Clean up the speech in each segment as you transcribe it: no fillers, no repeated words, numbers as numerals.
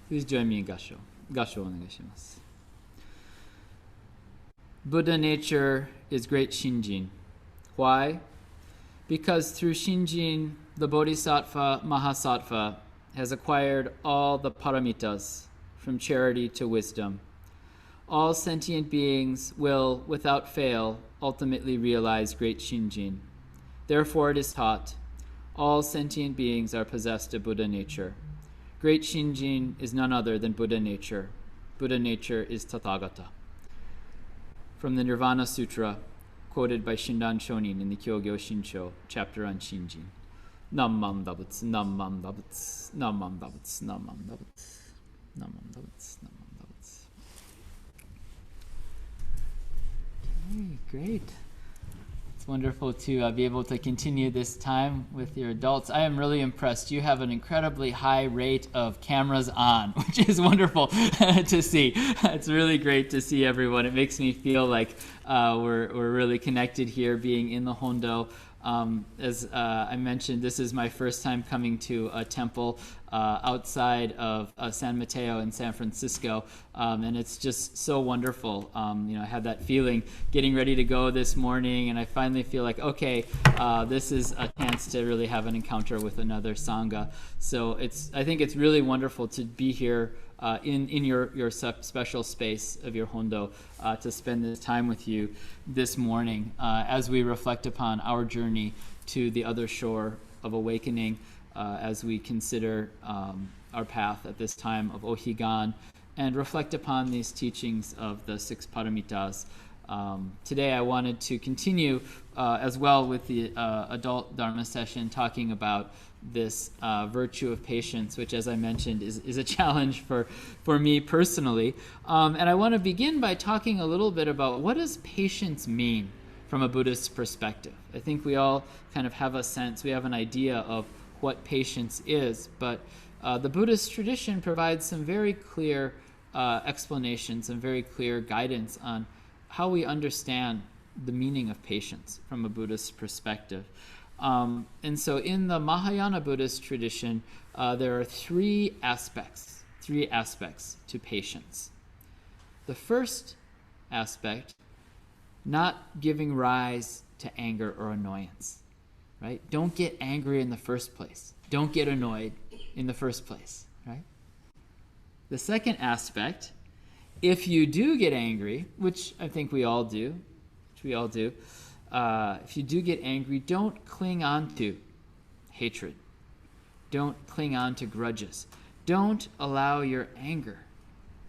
Please join me in Gasho. Gasho onegaishimasu. Buddha nature is great Shinjin. Why? Because through Shinjin, the Bodhisattva Mahasattva has acquired all the paramitas, from charity to wisdom. All sentient beings will, without fail, ultimately realize great Shinjin. Therefore it is taught, all sentient beings are possessed of Buddha nature. Great Shinjin is none other than Buddha nature. Buddha nature is Tathagata. From the Nirvana Sutra, quoted by Shin Nanchoni in the Kyogyo Shinsho, chapter on Shinjin. Nammam dabutsu, nammam dabutsu, nammam dabutsu, nammam dabutsu, nammam dabutsu, nammam dabutsu. Okay, great. It's wonderful to be able to continue this time with your adults. I am really impressed. You have an incredibly high rate of cameras on, which is wonderful to see. It's really great to see everyone. It makes me feel like we're really connected here, being in the Hondo. As I mentioned, this is my first time coming to a temple outside of San Mateo in San Francisco, and it's just so wonderful. I had that feeling getting ready to go this morning, and I finally feel like, okay, this is a chance to really have an encounter with another Sangha. So I think it's really wonderful to be here in your special space of your Hondo, to spend this time with you this morning as we reflect upon our journey to the other shore of awakening, as we consider our path at this time of Ohigan and reflect upon these teachings of the six paramitas. Today I wanted to continue as well with the adult Dharma session, talking about this virtue of patience, which, as I mentioned, is a challenge for me personally. And I want to begin by talking a little bit about, what does patience mean from a Buddhist perspective? I think we all kind of have a sense, we have an idea of what patience is, but the Buddhist tradition provides some very clear explanations and very clear guidance on how we understand the meaning of patience from a Buddhist perspective. And so in the Mahayana Buddhist tradition, there are three aspects to patience. The first aspect, not giving rise to anger or annoyance, right? Don't get angry in the first place. Don't get annoyed in the first place, right? The second aspect, if you do get angry, which I think we all do, if you do get angry, don't cling on to hatred. Don't cling on to grudges. Don't allow your anger,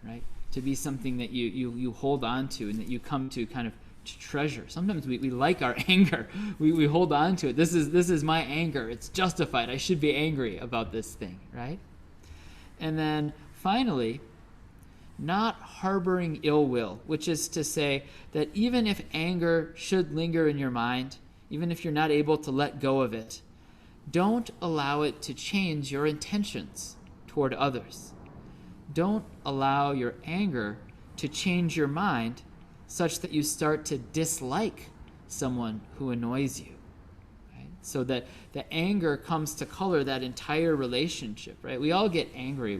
right, to be something that you hold on to and that you come to kind of to treasure. Sometimes we like our anger. We hold on to it. This is my anger. It's justified. I should be angry about this thing, right? And then finally, not harboring ill will, which is to say that even if anger should linger in your mind, even if you're not able to let go of it, don't allow it to change your intentions toward others. Don't allow your anger to change your mind such that you start to dislike someone who annoys you, right? So that the anger comes to color that entire relationship, right? We all get angry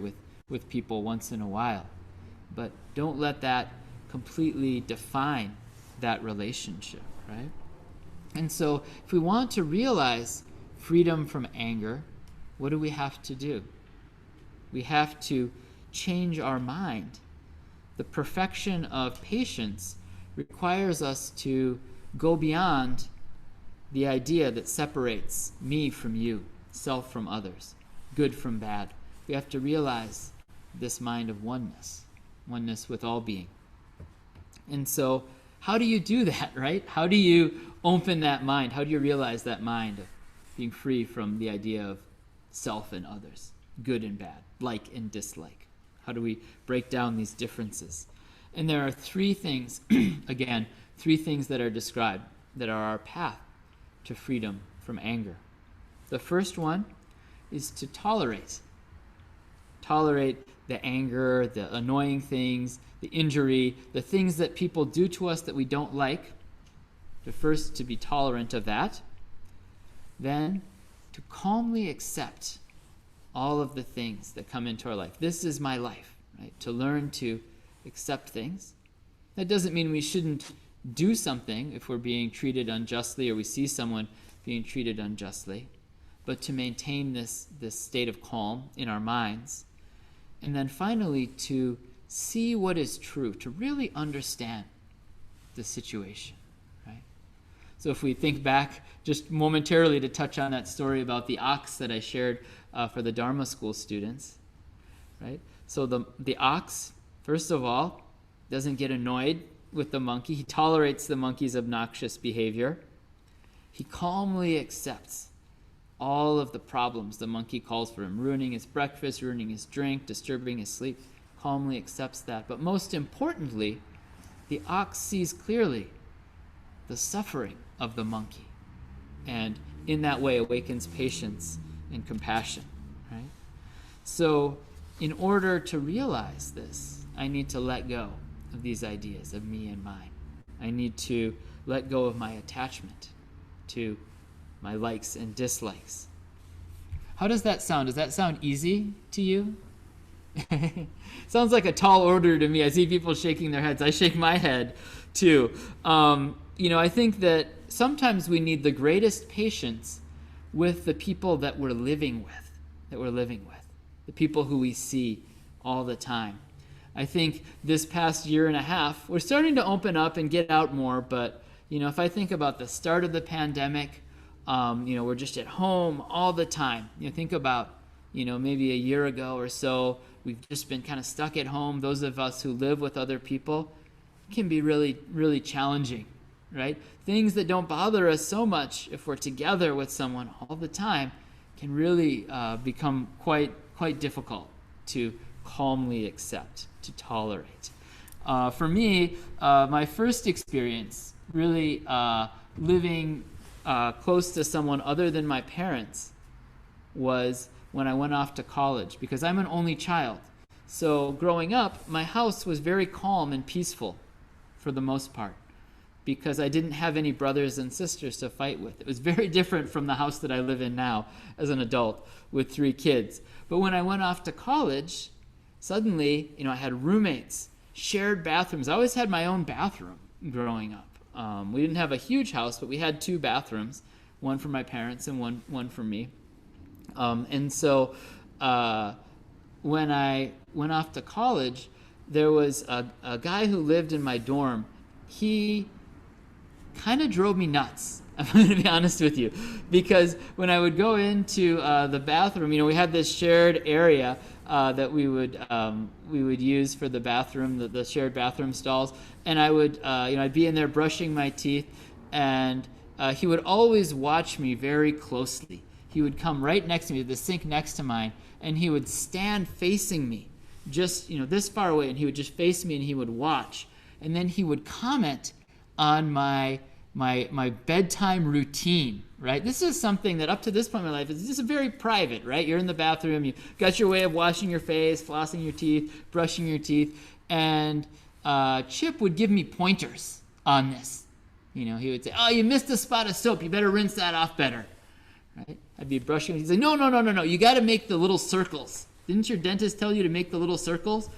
with people once in a while, but don't let that completely define that relationship, right? And so if we want to realize freedom from anger, what do we have to do? We have to change our mind. The perfection of patience requires us to go beyond the idea that separates me from you, self from others, good from bad. We have to realize this mind of oneness with all being. And so how do you do that, right? How do you open that mind? How do you realize that mind of being free from the idea of self and others, good and bad, like and dislike? How do we break down these differences? And there are three things, again, three things that are described that are our path to freedom from anger. The first one is to tolerate the anger, the annoying things, the injury, the things that people do to us that we don't like. First, to be tolerant of that. Then, to calmly accept all of the things that come into our life. This is my life, right? To learn to accept things. That doesn't mean we shouldn't do something if we're being treated unjustly or we see someone being treated unjustly, but to maintain this state of calm in our minds. And then finally, to see what is true, to really understand the situation, right? So if we think back just momentarily to touch on that story about the ox that I shared for the Dharma school students, right? So the ox, first of all, doesn't get annoyed with the monkey. He tolerates the monkey's obnoxious behavior. He calmly accepts all of the problems the monkey calls for him, ruining his breakfast, ruining his drink, disturbing his sleep. Calmly accepts that. But most importantly, the ox sees clearly the suffering of the monkey, and in that way awakens patience and compassion, right? So in order to realize this, I need to let go of these ideas of me and mine. I need to let go of my attachment to my likes and dislikes. How does that sound? Does that sound easy to you? Sounds like a tall order to me. I see people shaking their heads. I shake my head too. I think that sometimes we need the greatest patience with the people that we're living with, the people who we see all the time. I think this past year and a half, we're starting to open up and get out more, but if I think about the start of the pandemic, we're just at home all the time. Think about, maybe a year ago or so, we've just been kind of stuck at home. Those of us who live with other people, it can be really, really challenging, right? Things that don't bother us so much if we're together with someone all the time can really become quite difficult to calmly accept, to tolerate. For me, my first experience really living close to someone other than my parents was when I went off to college, because I'm an only child. So growing up, my house was very calm and peaceful for the most part, because I didn't have any brothers and sisters to fight with. It was very different from the house that I live in now as an adult with 3 kids. But when I went off to college, suddenly, I had roommates, shared bathrooms. I always had my own bathroom growing up. We didn't have a huge house, but we had 2 bathrooms, one for my parents and one for me. And so when I went off to college, there was a guy who lived in my dorm. He kind of drove me nuts, I'm going to be honest with you, because when I would go into the bathroom, we had this shared area that we would use for the bathroom, the shared bathroom stalls, and I would I'd be in there brushing my teeth, and he would always watch me very closely. He would come right next to me, the sink next to mine, and he would stand facing me, just this far away, and he would just face me and he would watch, and then he would comment on my bedtime routine, right? This is something that up to this point in my life is just very private, right? You're in the bathroom, you got your way of washing your face, flossing your teeth, brushing your teeth, and Chip would give me pointers on this. He would say, "Oh, you missed a spot of soap, you better rinse that off better," right? I'd be brushing, he'd say, no, you got to make the little circles. Didn't your dentist tell you to make the little circles?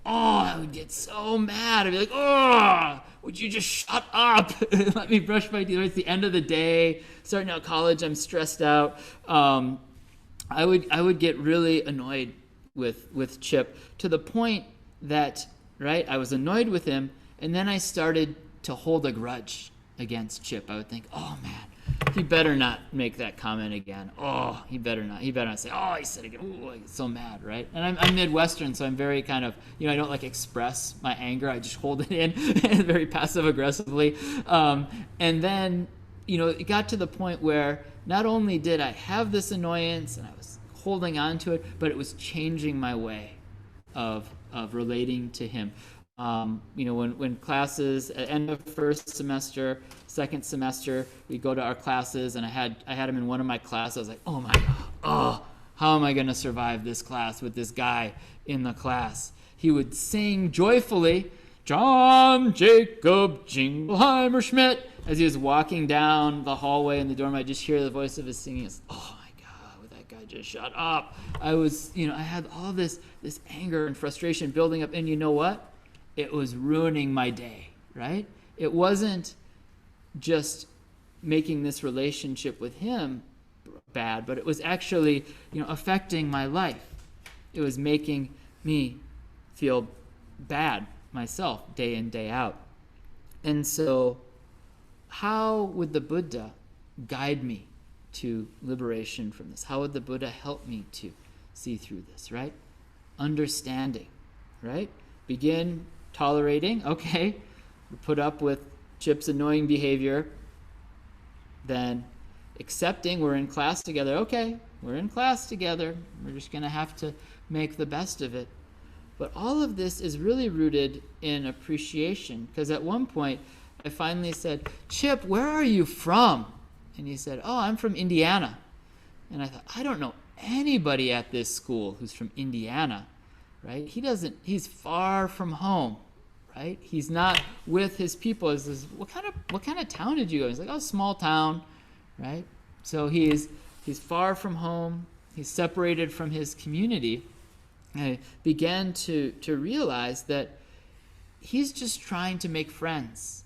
Oh, I would get so mad. I'd be like, "Oh, would you just shut up and let me brush my teeth?" It's the end of the day, starting out college, I'm stressed out. I would get really annoyed with Chip, to the point that, right, I was annoyed with him, and then I started to hold a grudge against Chip. I would think, "Oh man, he better not make that comment again. Oh, he better not say, oh, he said it again." Ooh, I get so mad, right? And I'm Midwestern, so I'm very kind of, I don't express my anger. I just hold it in very passive aggressively. And then, it got to the point where not only did I have this annoyance and I was holding on to it, but it was changing my way of relating to him. When classes at end of first semester, second semester, we go to our classes, and I had him in one of my classes. I was like, "Oh my God, how am I going to survive this class with this guy in the class?" He would sing joyfully, "John Jacob Jingleheimer Schmidt," as he was walking down the hallway in the dorm. I just hear the voice of his singing. It's, oh my God, with that that guy just shut up. I was, I had all this anger and frustration building up, and you know what? It was ruining my day, right? It wasn't just making this relationship with him bad, but it was actually, affecting my life. It was making me feel bad myself day in, day out. And so how would the Buddha guide me to liberation from this? How would the Buddha help me to see through this, right? Understanding, right? Begin tolerating, okay, put up with Chip's annoying behavior, then accepting we're in class together. Okay, we're in class together. We're just going to have to make the best of it. But all of this is really rooted in appreciation, because at one point I finally said, Chip, where are you from? And he said, oh, I'm from Indiana. And I thought, I don't know anybody at this school who's from Indiana, right? He's far from home, right? He's not with his people. He says, what kind of town did you go? He's like, oh, small town, right? So he's far from home. He's separated from his community. I began to realize that he's just trying to make friends.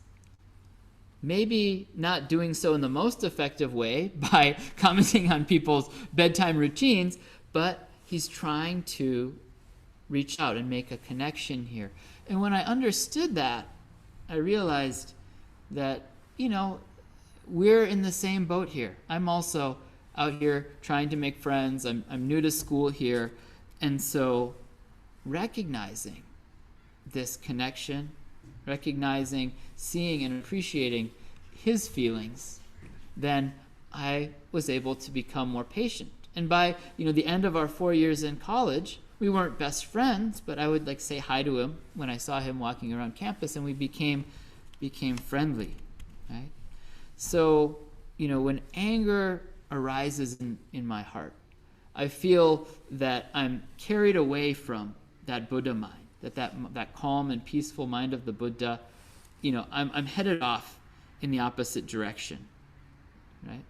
Maybe not doing so in the most effective way by commenting on people's bedtime routines, but he's trying to reach out and make a connection here. And when I understood that, I realized that, we're in the same boat here. I'm also out here trying to make friends. I'm new to school here. And so recognizing this connection, recognizing, seeing, and appreciating his feelings, then I was able to become more patient. And by the end of our 4 years in college, we weren't best friends, but I would say hi to him when I saw him walking around campus, and we became friendly, right? So, when anger arises in my heart, I feel that I'm carried away from that Buddha mind, that calm and peaceful mind of the Buddha. I'm headed off in the opposite direction, right?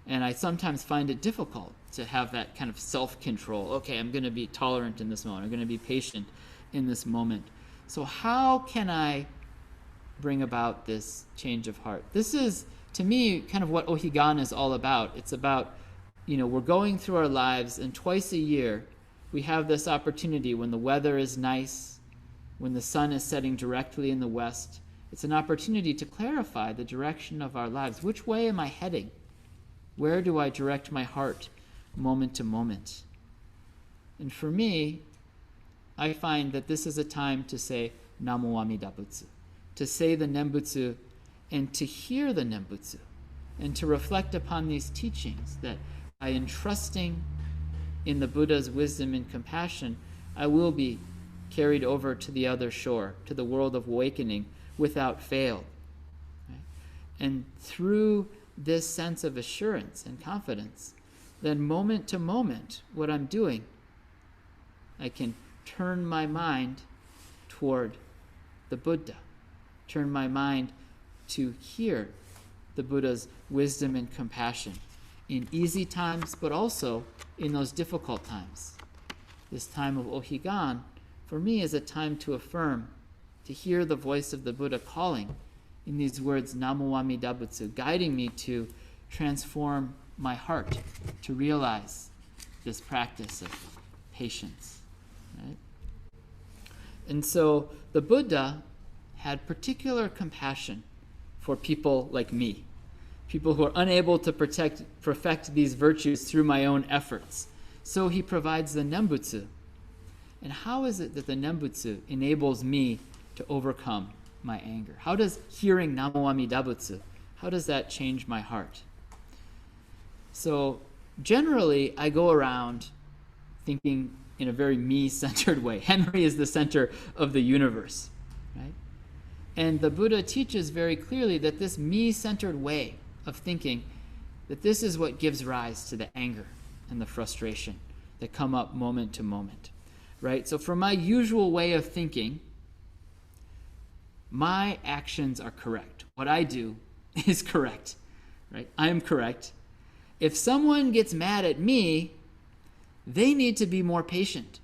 And I sometimes find it difficult to have that kind of self-control. Okay, I'm going to be tolerant in this moment. I'm going to be patient in this moment. So how can I bring about this change of heart? This is, to me, kind of what Ohigan is all about. It's about, we're going through our lives, and twice a year we have this opportunity when the weather is nice, when the sun is setting directly in the west. It's an opportunity to clarify the direction of our lives. Which way am I heading? Where do I direct my heart moment to moment? And for me, I find that this is a time to say Namo Amida Butsu, to say the Nembutsu and to hear the Nembutsu, and to reflect upon these teachings, that by entrusting in the Buddha's wisdom and compassion, I will be carried over to the other shore, to the world of awakening without fail. Right? And through this sense of assurance and confidence, then moment to moment, what I'm doing, I can turn my mind toward the Buddha, turn my mind to hear the Buddha's wisdom and compassion in easy times, but also in those difficult times. This time of Ohigan, for me, is a time to affirm, to hear the voice of the Buddha calling in these words, Namo Amida Butsu, guiding me to transform my heart, to realize this practice of patience. Right? And so the Buddha had particular compassion for people like me, people who are unable to perfect these virtues through my own efforts. So he provides the Nembutsu. And how is it that the Nembutsu enables me to overcome my anger? How does hearing Namo Amida Butsu, how does that change my heart? So generally, I go around thinking in a very me-centered way. Henry is the center of the universe, right? And the Buddha teaches very clearly that this me-centered way of thinking, that this is what gives rise to the anger and the frustration that come up moment to moment, right? So from my usual way of thinking, my actions are correct. What I do is correct, right? I am correct. If someone gets mad at me, they need to be more patient.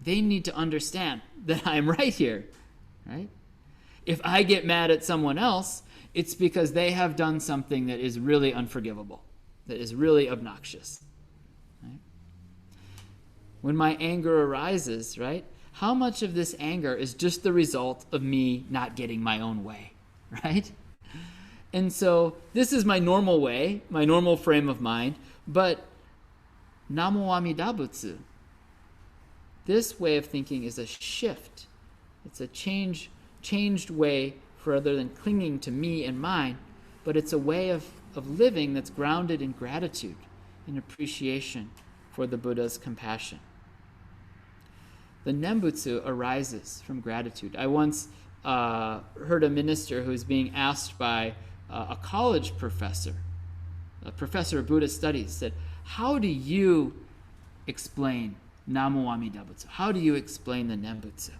They need to understand that I'm right here, right? If I get mad at someone else, it's because they have done something that is really unforgivable, that is really obnoxious. Right? When my anger arises, right, how much of this anger is just the result of me not getting my own way, right? And so this is my normal way, my normal frame of mind, but Namo Amida Butsu, this way of thinking is a shift. It's a changed way rather than clinging to me and mine, but it's a way of living that's grounded in gratitude, in appreciation for the Buddha's compassion. The Nembutsu arises from gratitude. I once heard a minister who was being asked by a college professor, a professor of Buddhist studies, said, how do you explain Namo Amida Butsu? How do you explain the Nembutsu?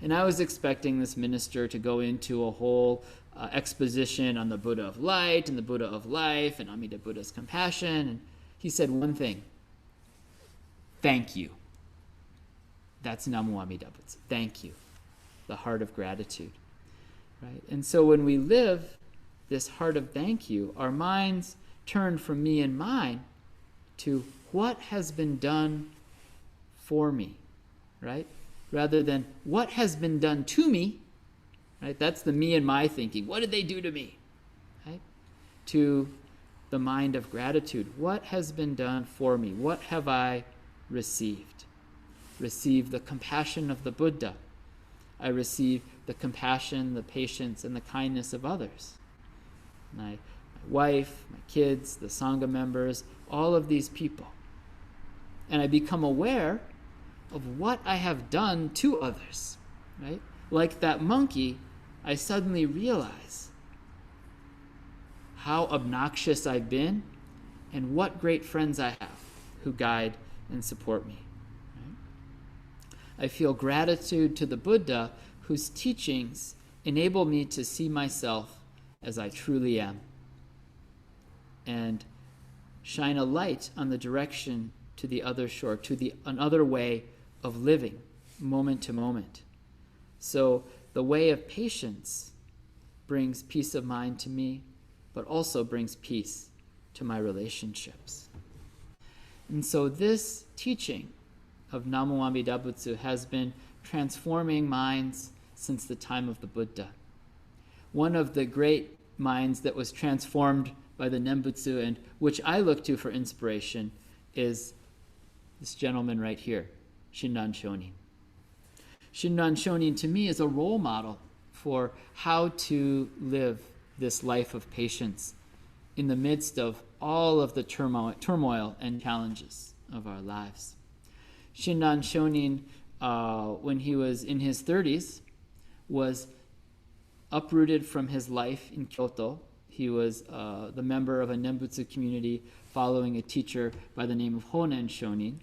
And I was expecting this minister to go into a whole exposition on the Buddha of light and the Buddha of life and Amida Buddha's compassion. And he said one thing: thank you. That's Namo Amida Butsu. Thank you. The heart of gratitude. Right? And so when we live this heart of thank you, our minds turn from me and mine to what has been done for me, right? Rather than what has been done to me, right? That's the me and my thinking. What did they do to me? Right? To the mind of gratitude. What has been done for me? What have I received? Receive the compassion of the Buddha. I receive the compassion, the patience, and the kindness of others. My wife, my kids, the Sangha members, all of these people. And I become aware of what I have done to others, right? Like that monkey, I suddenly realize how obnoxious I've been and what great friends I have who guide and support me. Right? I feel gratitude to the Buddha whose teachings enable me to see myself as I truly am and shine a light on the direction to the other shore, to another way of living, moment to moment. So the way of patience brings peace of mind to me, but also brings peace to my relationships. And so this teaching of Namo Amida Butsu has been transforming minds since the time of the Buddha. One of the great minds that was transformed by the Nembutsu and which I look to for inspiration is this gentleman right here, Shin Nanchoni. Shin Nanchoni to me is a role model for how to live this life of patience in the midst of all of the turmoil and challenges of our lives. Shin Nanchoni, when he was in his 30s, was uprooted from his life in Kyoto. He was the member of a Nembutsu community following a teacher by the name of Honen Shonin.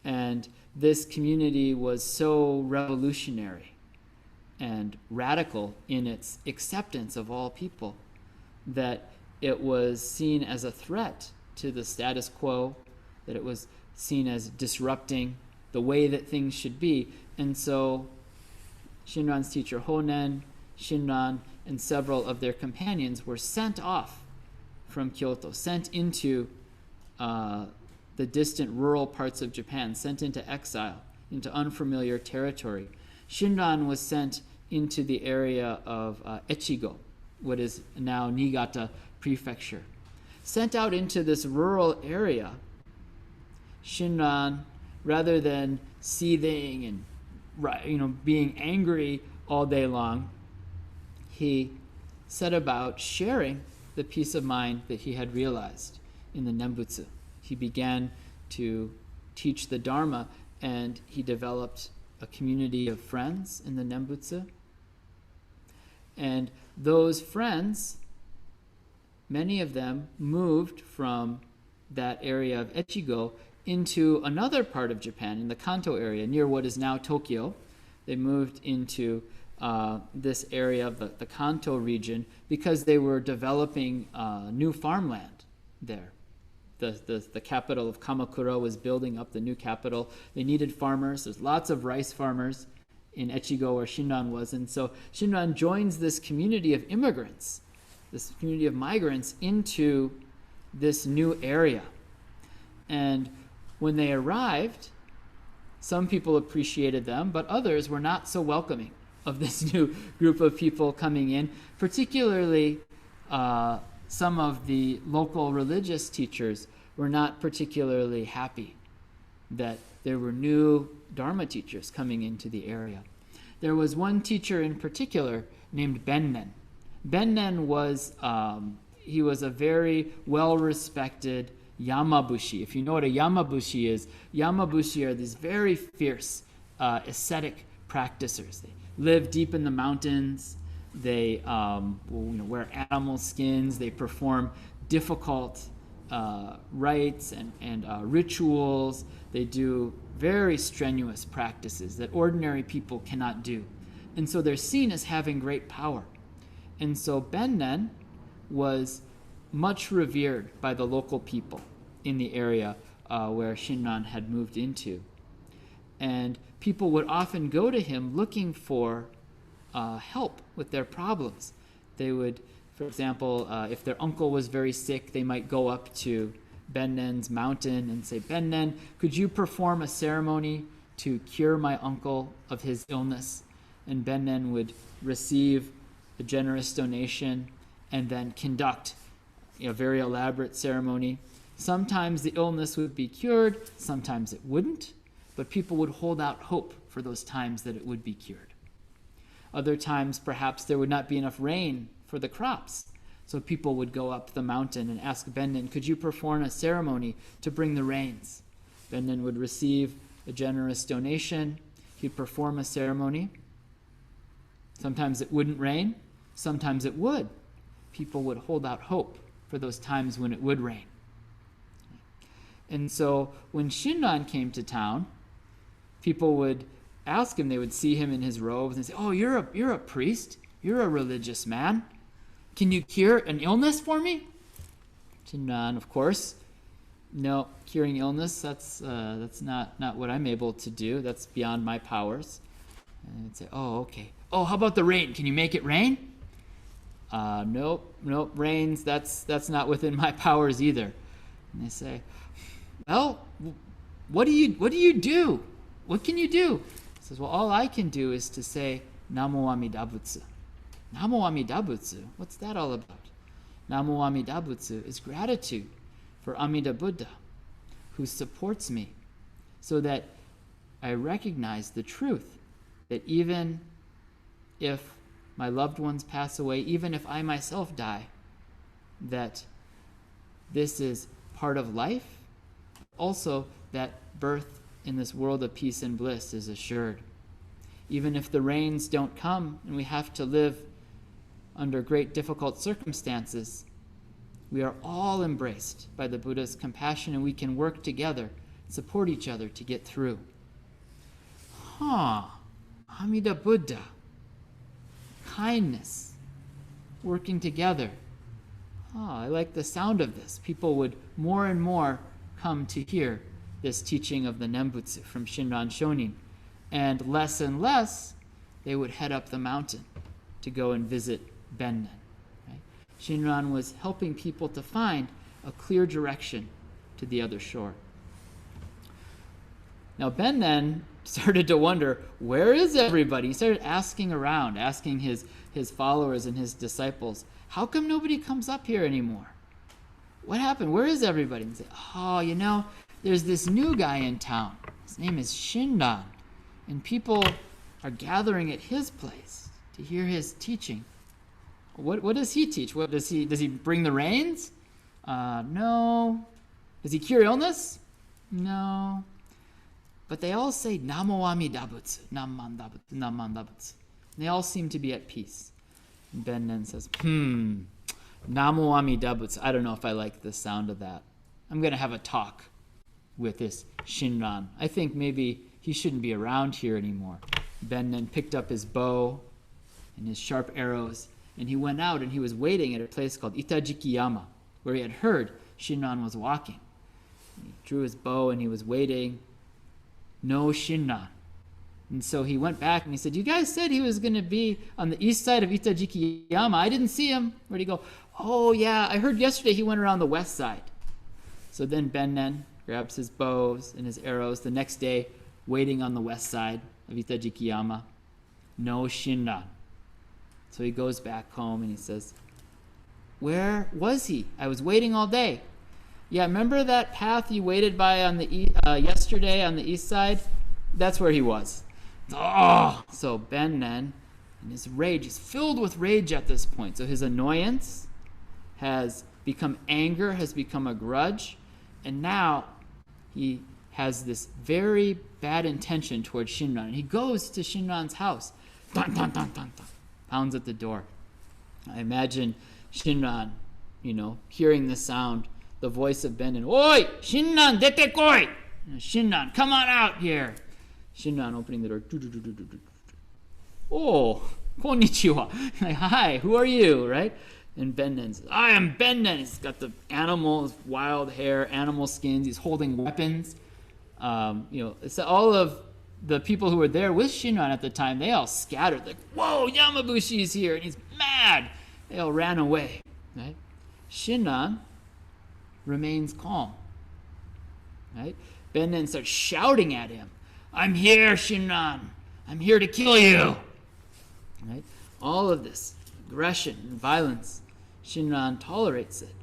And this community was so revolutionary and radical in its acceptance of all people that it was seen as a threat to the status quo, that it was seen as disrupting the way that things should be. And so Shinran's teacher Honen, Shinran, and several of their companions were sent off from Kyoto, sent into the distant rural parts of Japan, sent into exile, into unfamiliar territory. Shinran was sent into the area of Echigo, what is now Niigata Prefecture. Sent out into this rural area, Shinran, rather than seething and being angry all day long, he set about sharing the peace of mind that he had realized in the Nembutsu. He began to teach the Dharma, and he developed a community of friends in the Nembutsu. And those friends, many of them moved from that area of Echigo into another part of Japan, in the Kanto area, near what is now Tokyo. They moved into this area of the Kanto region because they were developing new farmland there. the capital of Kamakura was building up, the new capital. They needed farmers. There's lots of rice farmers in Echigo where Shinran was. And so Shinran joins this community of immigrants, this community of migrants into this new area. And when they arrived, some people appreciated them, but others were not so welcoming of this new group of people coming in, particularly some of the local religious teachers were not particularly happy that there were new Dharma teachers coming into the area. There was one teacher in particular named Bennen. Bennen was, he was a very well-respected Yamabushi. If you know what a Yamabushi is, Yamabushi are these very fierce ascetic practicers. They live deep in the mountains. They wear animal skins. They perform difficult rites and rituals. They do very strenuous practices that ordinary people cannot do. And so they're seen as having great power. And so Bennen was much revered by the local people in the area where Shinran had moved into. And people would often go to him looking for help with their problems. They would, for example, if their uncle was very sick, they might go up to Bennen's mountain and say, Bennen, could you perform a ceremony to cure my uncle of his illness? And Bennen would receive a generous donation and then conduct a very elaborate ceremony. Sometimes the illness would be cured, sometimes it wouldn't, but people would hold out hope for those times that it would be cured. Other times, perhaps there would not be enough rain for the crops, so people would go up the mountain and ask Bennen, could you perform a ceremony to bring the rains? Bennen would receive a generous donation. He'd perform a ceremony. Sometimes it wouldn't rain, sometimes it would. People would hold out hope for those times when it would rain. And so when Shinran came to town, people would ask him, they would see him in his robes and say, oh, you're a priest, you're a religious man. Can you cure an illness for me? Shinran, of course, no, curing illness, that's not what I'm able to do. That's beyond my powers. And they'd say, oh, okay. Oh, how about the rain? Can you make it rain? Nope, rains, that's not within my powers either. And they say, well, what do you do? What can you do? He says, well, all I can do is to say, Namo Amida Butsu. Namo Amida Butsu, what's that all about? Namo Amida Butsu is gratitude for Amida Buddha, who supports me, so that I recognize the truth that even if my loved ones pass away, even if I myself die, that this is part of life, also that birth in this world of peace and bliss is assured. Even if the rains don't come and we have to live under great difficult circumstances, we are all embraced by the Buddha's compassion and we can work together, support each other to get through. Amida Buddha. Kindness. Working together. I like the sound of this. People would more and more come to hear this teaching of the Nembutsu from Shin Nanchoni. And less, they would head up the mountain to go and visit Bennen. Right? Shinran was helping people to find a clear direction to the other shore. Now Bennen started to wonder, where is everybody? He started asking around, asking his followers and his disciples, how come nobody comes up here anymore? What happened? Where is everybody? And say, there's this new guy in town. His name is Shinran. And people are gathering at his place to hear his teaching. What does he teach? Does he bring the rains? No. Does he cure illness? No. But they all say Namo Amida Butsu, Namanda Butsu, Namanda Butsu. They all seem to be at peace. And Bennen says, Namo Amida Butsu. I don't know if I like the sound of that. I'm going to have a talk with this Shinran. I think maybe he shouldn't be around here anymore. Bennen picked up his bow and his sharp arrows, and he went out and he was waiting at a place called Itajiki Yama, where he had heard Shinran was walking. drew his bow, and he was waiting. No Shinran. And so he went back and he said, you guys said he was going to be on the east side of Itajikiyama. I didn't see him. Where'd he go? Oh, yeah, I heard yesterday he went around the west side. So then Bennen grabs his bows and his arrows the next day, waiting on the west side of Itajikiyama. No Shinran. So he goes back home and he says, where was he? I was waiting all day. Yeah, remember that path you waited by on the yesterday on the east side? That's where he was. Oh! So Bennen, in his rage, he's filled with rage at this point. So his annoyance has become anger, has become a grudge, and now he has this very bad intention towards Shinran. And he goes to Shinran's house. Dun, dun, dun, dun, dun. Pounds at the door. I imagine Shinran, hearing the sound, the voice of Bennen. Oi! Shinran, dete koi! Shinran, come on out here. Shinran opening the door. Oh, konnichiwa. Like, hi, who are you, right? And Bennen says, I am Bennen. He's got the animals, wild hair, animal skins. He's holding weapons. So all of the people who were there with Shinran at the time, they all scattered. Like, whoa, Yamabushi's here, and he's mad. They all ran away, right? Shinran remains calm, right? Bennen starts shouting at him. I'm here, Shinran. I'm here to kill you. Right? All of this aggression and violence, Shinran tolerates it.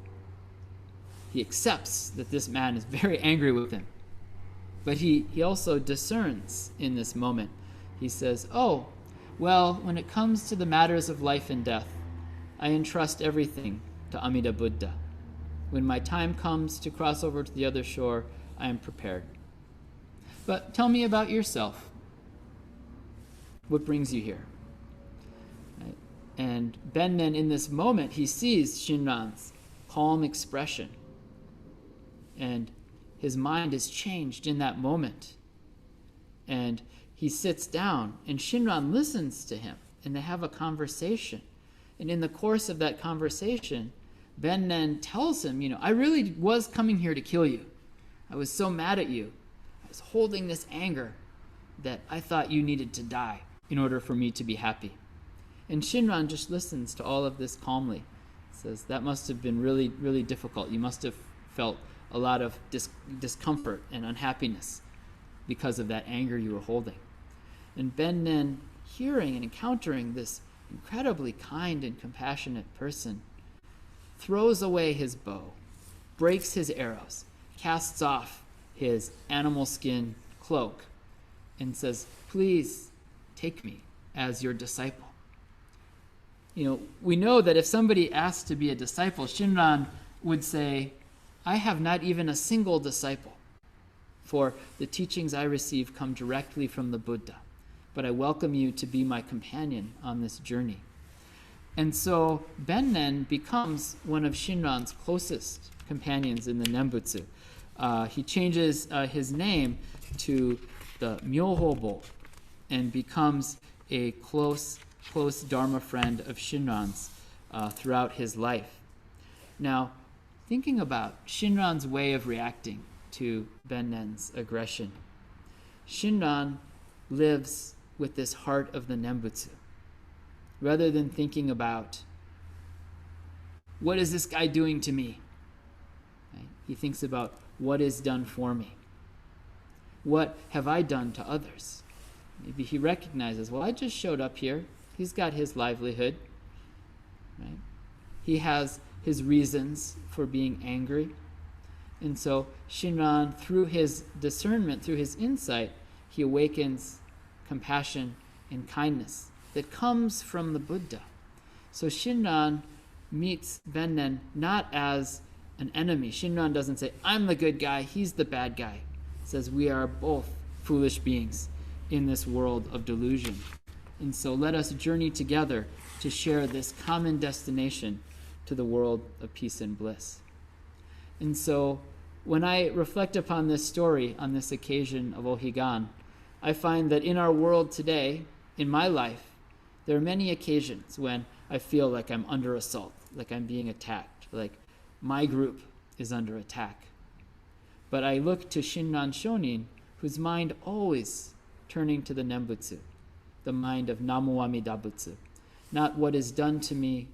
He accepts that this man is very angry with him. But he also discerns in this moment. He says, oh, well, when it comes to the matters of life and death, I entrust everything to Amida Buddha. When my time comes to cross over to the other shore, I am prepared. But tell me about yourself. What brings you here? Right? And Bennen, in this moment, he sees Shinran's calm expression. And his mind is changed in that moment. And he sits down, and Shinran listens to him, and they have a conversation. And in the course of that conversation, Bennen tells him, I really was coming here to kill you. I was so mad at you. I was holding this anger that I thought you needed to die in order for me to be happy. And Shinran just listens to all of this calmly. Says, that must have been really, really difficult. You must have felt a lot of discomfort and unhappiness because of that anger you were holding. And Bennen, hearing and encountering this incredibly kind and compassionate person, throws away his bow, breaks his arrows, casts off his animal skin cloak, and says, please take me as your disciple. We know that if somebody asked to be a disciple, Shinran would say, I have not even a single disciple, for the teachings I receive come directly from the Buddha, but I welcome you to be my companion on this journey. And so Bennen becomes one of Shinran's closest companions in the Nembutsu. He changes his name to the Myohobo and becomes a close Dharma friend of Shinran's throughout his life. Now, thinking about Shinran's way of reacting to Bennen's aggression, Shinran lives with this heart of the Nembutsu. Rather than thinking about, what is this guy doing to me? Right? He thinks about, what is done for me? What have I done to others? Maybe he recognizes, well, I just showed up here. He's got his livelihood. Right? He has his reasons for being angry. And so Shinran, through his discernment, through his insight, he awakens compassion and kindness that comes from the Buddha. So Shinran meets Bennen not as an enemy. Shinran doesn't say, I'm the good guy, he's the bad guy. He says, we are both foolish beings in this world of delusion. And so let us journey together to share this common destination to the world of peace and bliss. And so when I reflect upon this story on this occasion of Ohigan, I find that in our world today, in my life, there are many occasions when I feel like I'm under assault, like I'm being attacked, like my group is under attack. But I look to Shin Nanchoni, whose mind always turning to the Nembutsu, the mind of Namu Amida Butsu. Not what is done to me,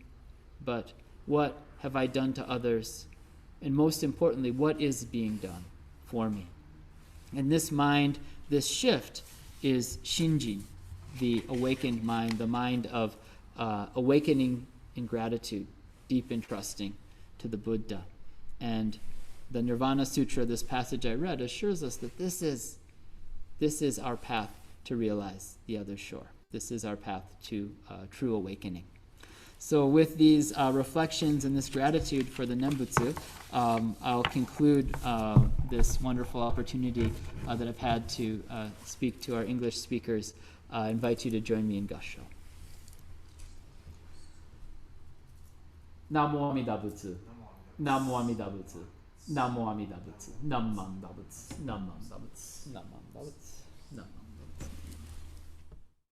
but what have I done to others? And most importantly, what is being done for me? And this mind, this shift, is Shinjin, the awakened mind, the mind of awakening in gratitude, deep in trusting to the Buddha. And the Nirvana Sutra, this passage I read, assures us that this is our path to realize the other shore. This is our path to true awakening. So with these reflections and this gratitude for the Nembutsu, I'll conclude this wonderful opportunity that I've had to speak to our English speakers. I invite you to join me in Gassho. Namo Amida Butsu. Namo Amida Butsu. Namo Amida Butsu. Namam Babutsu. Namam Babutsu. Namam Babutsu. Namam.